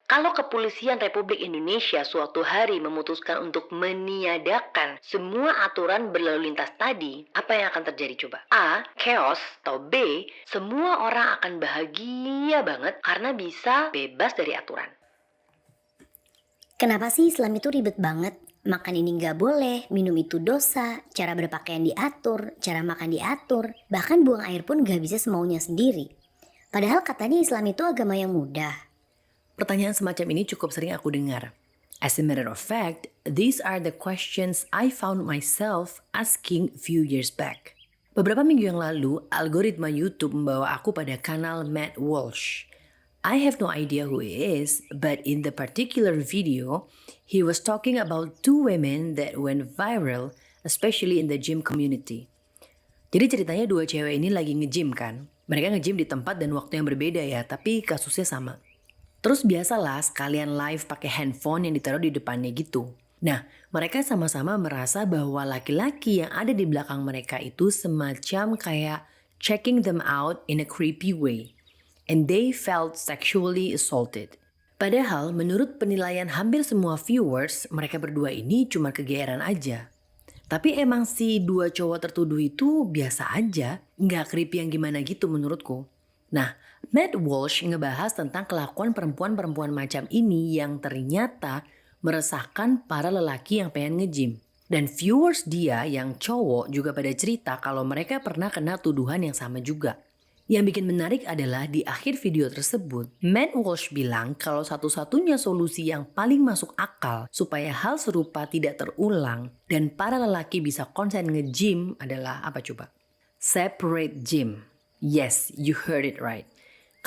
Kalau Kepolisian Republik Indonesia suatu hari memutuskan untuk meniadakan semua aturan berlalu lintas tadi, apa yang akan terjadi coba? A. Chaos. Atau B. Semua orang akan bahagia banget karena bisa bebas dari aturan. Kenapa sih Islam itu ribet banget? Makan ini nggak boleh, minum itu dosa, cara berpakaian diatur, cara makan diatur, bahkan buang air pun nggak bisa semaunya sendiri. Padahal katanya Islam itu agama yang mudah. Pertanyaan semacam ini cukup sering aku dengar. As a matter of fact, these are the questions I found myself asking few years back. Beberapa minggu yang lalu, algoritma YouTube membawa aku pada kanal Matt Walsh. I have no idea who he is, but in the particular video, he was talking about two women that went viral, especially in the gym community. Jadi ceritanya dua cewek ini lagi nge-gym kan. Mereka nge-gym di tempat dan waktu yang berbeda ya, tapi kasusnya sama. Terus biasalah sekalian live pakai handphone yang ditaruh di depannya gitu. Nah, mereka sama-sama merasa bahwa laki-laki yang ada di belakang mereka itu semacam kayak checking them out in a creepy way. And they felt sexually assaulted. Padahal menurut penilaian hampir semua viewers, mereka berdua ini cuma kegeeran aja. Tapi emang si dua cowok tertuduh itu biasa aja, nggak creepy yang gimana gitu menurutku. Nah, Matt Walsh ngebahas tentang kelakuan perempuan-perempuan macam ini yang ternyata meresahkan para lelaki yang pengen nge-gym. Dan viewers dia yang cowok juga pada cerita kalau mereka pernah kena tuduhan yang sama juga. Yang bikin menarik adalah di akhir video tersebut, Matt Walsh bilang kalau satu-satunya solusi yang paling masuk akal supaya hal serupa tidak terulang dan para lelaki bisa konsen nge-gym adalah apa coba? Separate gym. Yes, you heard it right.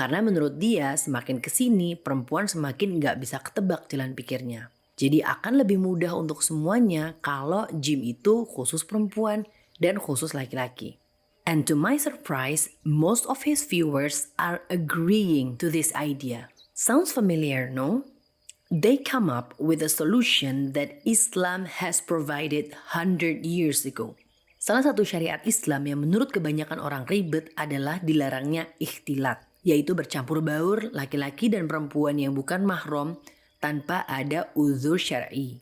Karena menurut dia semakin kesini perempuan semakin nggak bisa ketebak jalan pikirnya. Jadi akan lebih mudah untuk semuanya kalau gym itu khusus perempuan dan khusus laki-laki. And to my surprise, most of his viewers are agreeing to this idea. Sounds familiar, no? They come up with a solution that Islam has provided 100 years ago. Salah satu syariat Islam yang menurut kebanyakan orang ribet adalah dilarangnya ikhtilat, yaitu bercampur baur laki-laki dan perempuan yang bukan mahram tanpa ada uzur syar'i.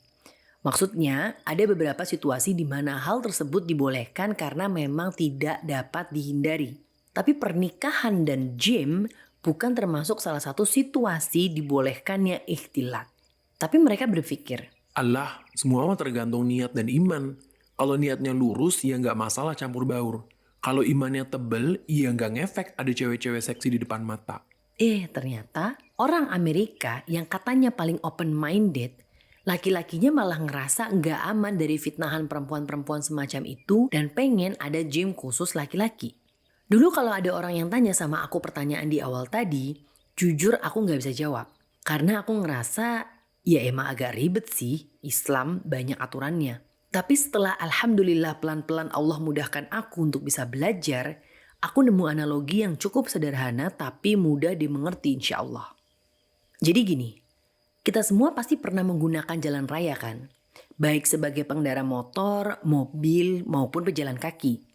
Maksudnya, ada beberapa situasi di mana hal tersebut dibolehkan karena memang tidak dapat dihindari. Tapi pernikahan dan gym bukan termasuk salah satu situasi dibolehkannya ikhtilat. Tapi mereka berpikir, Allah, semua mah tergantung niat dan iman. Kalau niatnya lurus, ya nggak masalah campur baur. Kalau imannya tebel, ya nggak ngefek ada cewek-cewek seksi di depan mata. ternyata orang Amerika yang katanya paling open-minded, laki-lakinya malah ngerasa nggak aman dari fitnahan perempuan-perempuan semacam itu dan pengen ada gym khusus laki-laki. Dulu kalau ada orang yang tanya sama aku pertanyaan di awal tadi, jujur aku nggak bisa jawab. Karena aku ngerasa ya emang agak ribet sih, Islam banyak aturannya. Tapi setelah alhamdulillah pelan-pelan Allah mudahkan aku untuk bisa belajar, aku nemu analogi yang cukup sederhana tapi mudah dimengerti insya Allah. Jadi gini, kita semua pasti pernah menggunakan jalan raya kan? Baik sebagai pengendara motor, mobil, maupun pejalan kaki.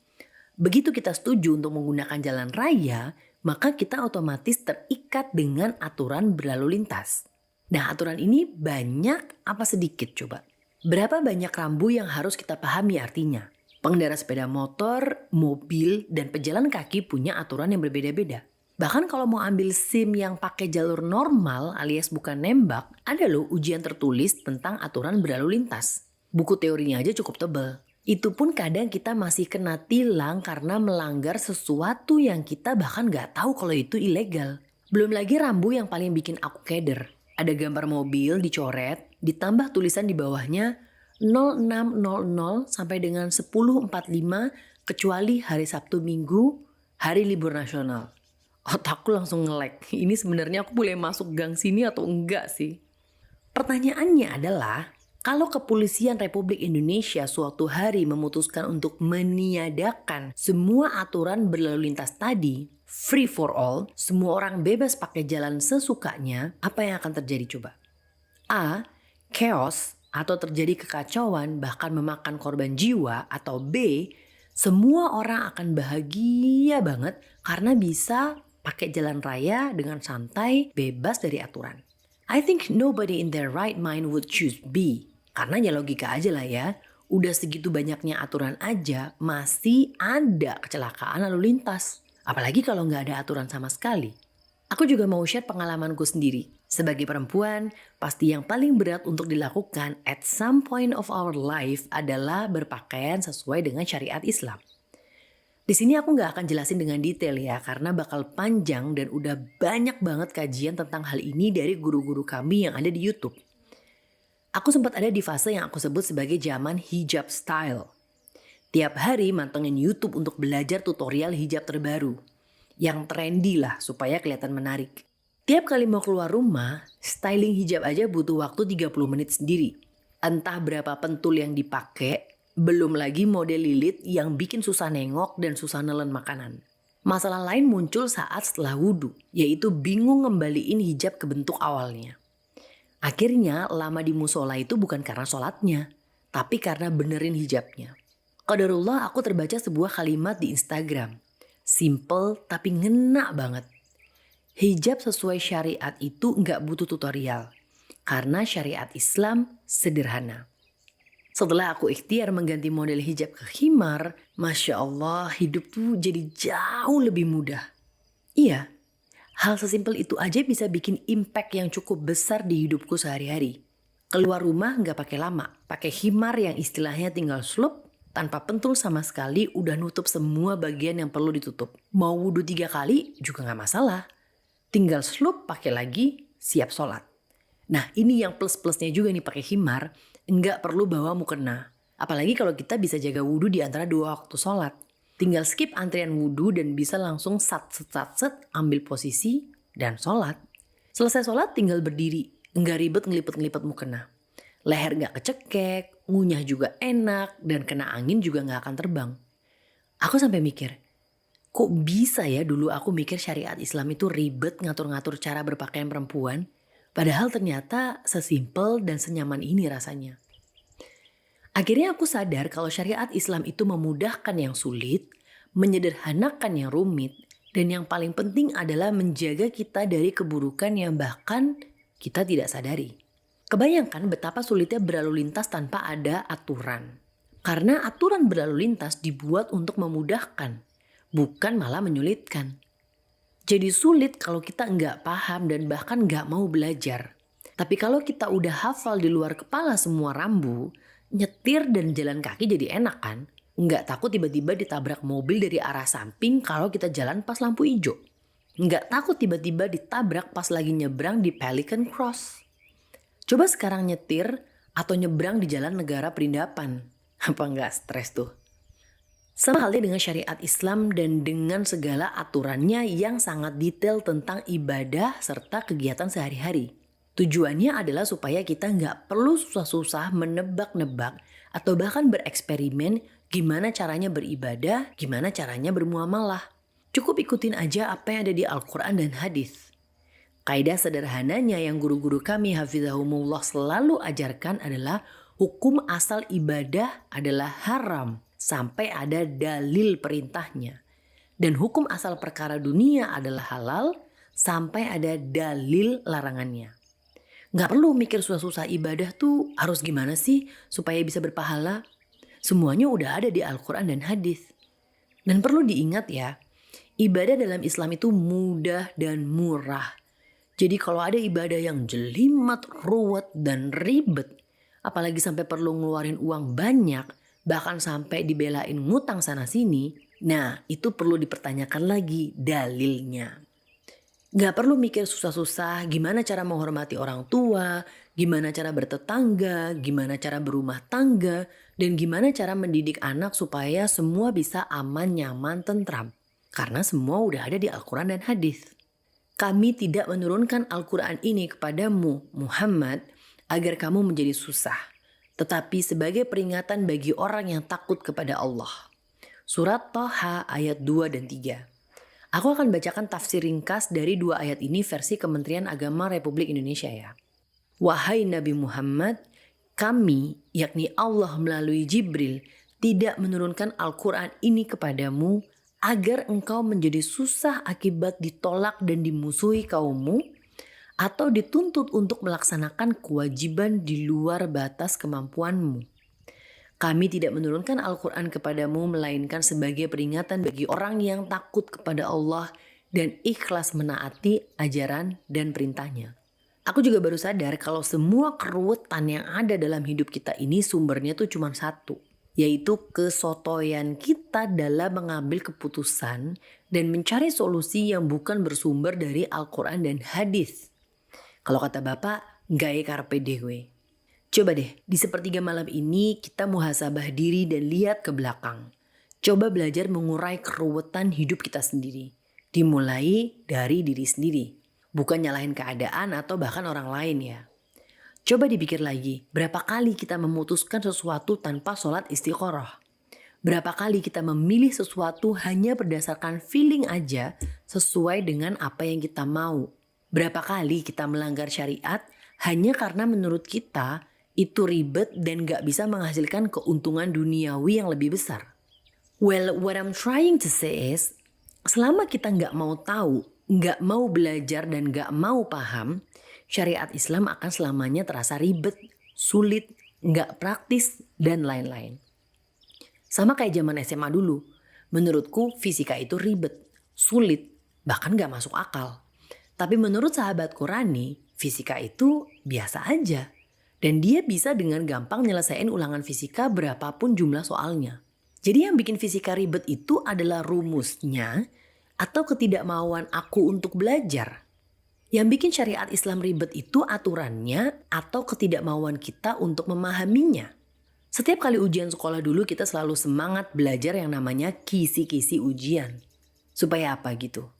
Begitu kita setuju untuk menggunakan jalan raya, maka kita otomatis terikat dengan aturan berlalu lintas. Nah, aturan ini banyak apa sedikit coba? Berapa banyak rambu yang harus kita pahami artinya? Pengendara sepeda motor, mobil, dan pejalan kaki punya aturan yang berbeda-beda. Bahkan kalau mau ambil SIM yang pakai jalur normal alias bukan nembak, ada loh ujian tertulis tentang aturan berlalu lintas. Buku teorinya aja cukup tebal. Itu pun kadang kita masih kena tilang karena melanggar sesuatu yang kita bahkan nggak tahu kalau itu ilegal. Belum lagi rambu yang paling bikin aku keder. Ada gambar mobil dicoret, ditambah tulisan di bawahnya 0600 sampai dengan 10.45 kecuali hari Sabtu Minggu, hari libur nasional. Otakku langsung nge-lag. Ini sebenarnya aku boleh masuk gang sini atau enggak sih? Pertanyaannya adalah, kalau Kepolisian Republik Indonesia suatu hari memutuskan untuk meniadakan semua aturan berlalu lintas tadi, free for all, semua orang bebas pakai jalan sesukanya, apa yang akan terjadi coba? A. Chaos atau terjadi kekacauan bahkan memakan korban jiwa, atau B. Semua orang akan bahagia banget karena bisa pakai jalan raya dengan santai, bebas dari aturan. I think nobody in their right mind would choose B. Karena ya logika aja lah ya, udah segitu banyaknya aturan aja masih ada kecelakaan lalu lintas. Apalagi kalau nggak ada aturan sama sekali. Aku juga mau share pengalamanku sendiri. Sebagai perempuan, pasti yang paling berat untuk dilakukan at some point of our life adalah berpakaian sesuai dengan syariat Islam. Di sini aku nggak akan jelasin dengan detail ya, karena bakal panjang dan udah banyak banget kajian tentang hal ini dari guru-guru kami yang ada di YouTube. Aku sempat ada di fase yang aku sebut sebagai zaman hijab style. Tiap hari mantengin YouTube untuk belajar tutorial hijab terbaru. Yang trendy lah supaya kelihatan menarik. Tiap kali mau keluar rumah, styling hijab aja butuh waktu 30 menit sendiri. Entah berapa pentul yang dipakai, belum lagi model lilit yang bikin susah nengok dan susah nelen makanan. Masalah lain muncul saat setelah wudhu, yaitu bingung ngembaliin hijab ke bentuk awalnya. Akhirnya lama di musola itu bukan karena sholatnya, tapi karena benerin hijabnya. Qadarullah aku terbaca sebuah kalimat di Instagram. Simple tapi ngena banget. Hijab sesuai syariat itu nggak butuh tutorial. Karena syariat Islam sederhana. Setelah aku ikhtiar mengganti model hijab ke khimar, Masya Allah hidup tuh jadi jauh lebih mudah. Iya, hal sesimpel itu aja bisa bikin impact yang cukup besar di hidupku sehari-hari. Keluar rumah nggak pakai lama, pakai khimar yang istilahnya tinggal slup, tanpa pentul sama sekali udah nutup semua bagian yang perlu ditutup. Mau wudhu 3 kali juga gak masalah. Tinggal slup pakai lagi, siap sholat. Nah ini yang plus-plusnya juga nih pakai khimar, nggak perlu bawa mukena. Apalagi kalau kita bisa jaga wudhu di antara 2 waktu sholat. Tinggal skip antrian wudhu dan bisa langsung sat ambil posisi dan sholat. Selesai sholat tinggal berdiri, nggak ribet ngelipet-ngelipet mukena. Leher gak kecekek, ngunyah juga enak, dan kena angin juga gak akan terbang. Aku sampai mikir, kok bisa ya dulu aku mikir syariat Islam itu ribet ngatur-ngatur cara berpakaian perempuan, padahal ternyata sesimpel dan senyaman ini rasanya. Akhirnya aku sadar kalau syariat Islam itu memudahkan yang sulit, menyederhanakan yang rumit, dan yang paling penting adalah menjaga kita dari keburukan yang bahkan kita tidak sadari. Kebayangkan betapa sulitnya berlalu lintas tanpa ada aturan. Karena aturan berlalu lintas dibuat untuk memudahkan, bukan malah menyulitkan. Jadi sulit kalau kita nggak paham dan bahkan nggak mau belajar. Tapi kalau kita udah hafal di luar kepala semua rambu, nyetir dan jalan kaki jadi enak kan? Nggak takut tiba-tiba ditabrak mobil dari arah samping kalau kita jalan pas lampu hijau. Nggak takut tiba-tiba ditabrak pas lagi nyebrang di Pelican Cross. Coba sekarang nyetir atau nyebrang di jalan negara perindapan. Apa nggak stres tuh? Sama halnya dengan syariat Islam dan dengan segala aturannya yang sangat detail tentang ibadah serta kegiatan sehari-hari. Tujuannya adalah supaya kita nggak perlu susah-susah menebak-nebak atau bahkan bereksperimen gimana caranya beribadah, gimana caranya bermuamalah. Cukup ikutin aja apa yang ada di Al-Quran dan hadis. Kaidah sederhananya yang guru-guru kami hafizahumullah selalu ajarkan adalah hukum asal ibadah adalah haram sampai ada dalil perintahnya. Dan hukum asal perkara dunia adalah halal sampai ada dalil larangannya. Gak perlu mikir susah-susah ibadah tuh harus gimana sih supaya bisa berpahala. Semuanya udah ada di Al-Quran dan hadis. Dan perlu diingat ya, ibadah dalam Islam itu mudah dan murah. Jadi kalau ada ibadah yang jelimet, ruwet, dan ribet, apalagi sampai perlu ngeluarin uang banyak, bahkan sampai dibelain ngutang sana-sini, nah itu perlu dipertanyakan lagi dalilnya. Gak perlu mikir susah-susah gimana cara menghormati orang tua, gimana cara bertetangga, gimana cara berumah tangga, dan gimana cara mendidik anak supaya semua bisa aman, nyaman, tentram. Karena semua udah ada di Al-Quran dan hadis. Kami tidak menurunkan Al-Quran ini kepadamu, Muhammad, agar kamu menjadi susah. Tetapi sebagai peringatan bagi orang yang takut kepada Allah. Surat Thaha ayat 2 dan 3. Aku akan bacakan tafsir ringkas dari 2 ayat ini versi Kementerian Agama Republik Indonesia ya. Wahai Nabi Muhammad, kami, yakni Allah melalui Jibril, tidak menurunkan Al-Quran ini kepadamu agar engkau menjadi susah akibat ditolak dan dimusuhi kaummu, atau dituntut untuk melaksanakan kewajiban di luar batas kemampuanmu. Kami tidak menurunkan Al-Quran kepadamu melainkan sebagai peringatan bagi orang yang takut kepada Allah dan ikhlas menaati ajaran dan perintahnya. Aku juga baru sadar kalau semua keruwetan yang ada dalam hidup kita ini sumbernya tuh cuma satu, yaitu kesotoyan kita dalam mengambil keputusan dan mencari solusi yang bukan bersumber dari Al-Quran dan hadis. Kalau kata Bapak, gaye carpe diem. Coba deh, di sepertiga malam ini kita muhasabah diri dan lihat ke belakang. Coba belajar mengurai keruwetan hidup kita sendiri. Dimulai dari diri sendiri. Bukan nyalahin keadaan atau bahkan orang lain ya. Coba dipikir lagi, berapa kali kita memutuskan sesuatu tanpa sholat istiqoroh? Berapa kali kita memilih sesuatu hanya berdasarkan feeling aja sesuai dengan apa yang kita mau? Berapa kali kita melanggar syariat hanya karena menurut kita itu ribet dan gak bisa menghasilkan keuntungan duniawi yang lebih besar? Well, what I'm trying to say is, selama kita gak mau tahu, gak mau belajar dan gak mau paham, syariat Islam akan selamanya terasa ribet, sulit, gak praktis, dan lain-lain. Sama kayak zaman SMA dulu, menurutku fisika itu ribet, sulit, bahkan gak masuk akal. Tapi menurut sahabatku Rani, fisika itu biasa aja. Dan dia bisa dengan gampang nyelesain ulangan fisika berapapun jumlah soalnya. Jadi yang bikin fisika ribet itu adalah rumusnya atau ketidakmauan aku untuk belajar. Yang bikin syariat Islam ribet itu aturannya atau ketidakmauan kita untuk memahaminya. Setiap kali ujian sekolah dulu kita selalu semangat belajar yang namanya kisi-kisi ujian. Supaya apa gitu?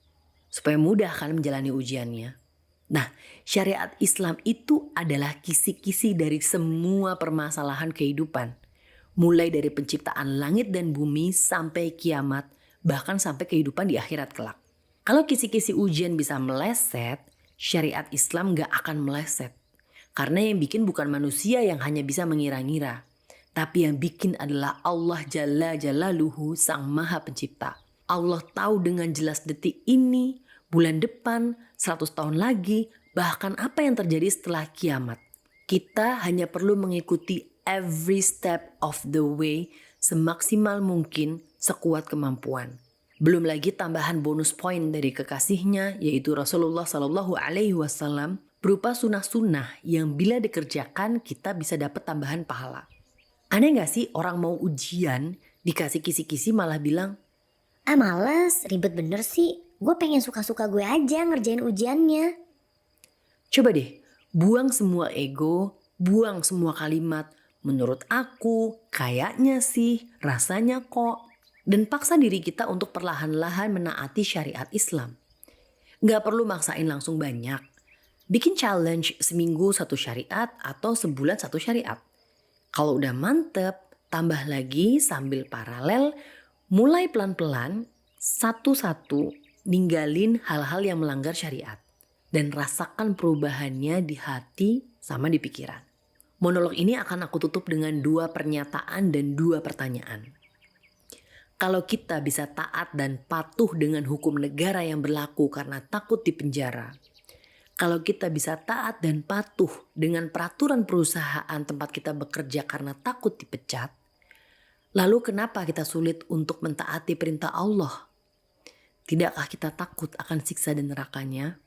Supaya mudah kan menjalani ujiannya. Nah, syariat Islam itu adalah kisi-kisi dari semua permasalahan kehidupan. Mulai dari penciptaan langit dan bumi sampai kiamat, bahkan sampai kehidupan di akhirat kelak. Kalau kisi-kisi ujian bisa meleset, syariat Islam gak akan meleset. Karena yang bikin bukan manusia yang hanya bisa mengira-ngira. Tapi yang bikin adalah Allah Jalla Jalaluhu Sang Maha Pencipta. Allah tahu dengan jelas detik ini, bulan depan, 100 tahun lagi, bahkan apa yang terjadi setelah kiamat. Kita hanya perlu mengikuti every step of the way semaksimal mungkin sekuat kemampuan. Belum lagi tambahan bonus poin dari kekasihnya yaitu Rasulullah SAW berupa sunnah-sunnah yang bila dikerjakan kita bisa dapat tambahan pahala. Aneh gak sih orang mau ujian dikasih kisi-kisi malah bilang, Ah males, ribet bener sih. Gue pengen suka-suka gue aja ngerjain ujiannya. coba deh buang semua ego, buang semua kalimat, menurut aku, kayaknya sih, rasanya kok. Dan paksa diri kita untuk perlahan-lahan menaati syariat Islam. Gak perlu maksain langsung banyak. Bikin challenge seminggu satu syariat atau sebulan satu syariat. Kalau udah mantep, tambah lagi sambil paralel, mulai pelan-pelan, satu-satu ninggalin hal-hal yang melanggar syariat. Dan rasakan perubahannya di hati sama di pikiran. Monolog ini akan aku tutup dengan 2 pernyataan dan 2 pertanyaan. Kalau kita bisa taat dan patuh dengan hukum negara yang berlaku karena takut dipenjara. Kalau kita bisa taat dan patuh dengan peraturan perusahaan tempat kita bekerja karena takut dipecat. Lalu kenapa kita sulit untuk mentaati perintah Allah? Tidakkah kita takut akan siksa dan nerakanya?